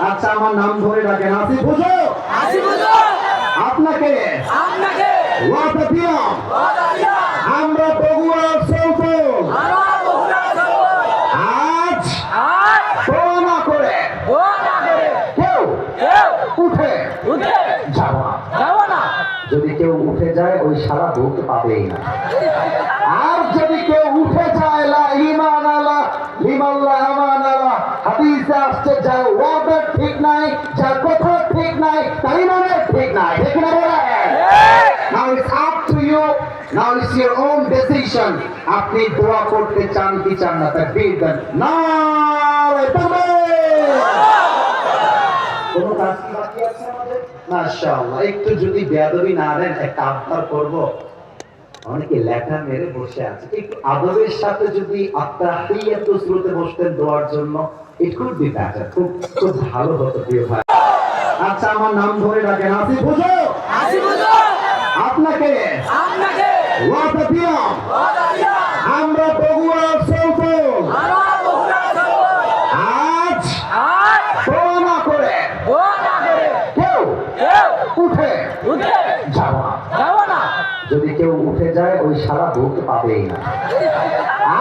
আচ্ছা আমার নাম ধরে ডাকেন আসিফ হুজুর। আপনাকে ওয়াদা দিলাম আমরা বগুড়া চৌধুরী আজ দোয়া না করে কেউ উঠে যাব না। যদি কেউ উঠে যায় ওই সারা বলতে পাবেই না। আর যদি কেউ উঠে যায় লা ঈমান আলা লিমাল্লাহ আমান আলা হাদিসে আসছে যার ওয়াদা ঠিক নাই, যার কথা ঠিক নাই, তার ইমানের ঠিক নাই। ঠিক না বলেন? Now it's up to you. Now it's your own decision. আপনি দোয়া করতে চান কি চান না তাকবীর দেন। নারে তাকবীর। কোন কাজ কি বাকি আছে আমাদের? মাশাআল্লাহ। একটু যদি বেয়াদবি না দেন একটা আবদার করব। অনেকে লেখা মেরে বসে আছে, একটু আদবের সাথে যদি আত্তাহিয়াতু শুরুতে বসতেন দোয়ার জন্য, ইট কুড বি বেটার। খুব ভালো হতো প্রিয় ভাই। আচ্ছা আমার নাম ধরে ডাকেন আসিফ হুজুর। আপনাকে ওয়াদা দিলাম আমরা বগুড়া চৌধুরী আজ দোয়া না করে কেউ উঠে যাব না। যদি কেউ উঠে যায় ওই সারা বলতে পাবেই না।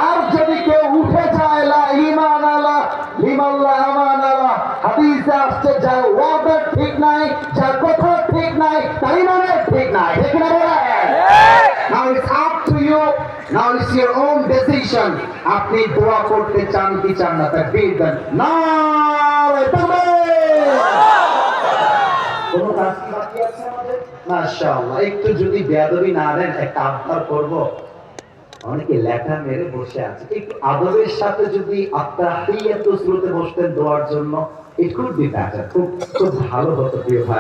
আর যদি কেউ উঠে যায় লা ঈমান আলা লিমাল্লাহ আমান আলা হাদিসে আসছে যার ওয়াদা ঠিক নাই, যার কথা ঠিক নাই, তার ইমানের ঠিক নাই। ঠিক না বলেন? Now it's up to you. Now it's your own decision. আপনি দোয়া করতে চান কি চান না তাকবীর দেন। নারে তাকবীর। কোন কাজ কি বাকি আছে আমাদের? মাশাআল্লাহ। একটু যদি বেয়াদবি না দেন একটা আবদার করব। অনেকে লেখা মেরে বসে আছে, একটু আদবের সাথে যদি আত্তাহিয়াতু শুরুতে বসতেন দোয়ার জন্য, ইট কুড বি বেটার। খুব ভালো হতো প্রিয় ভাই।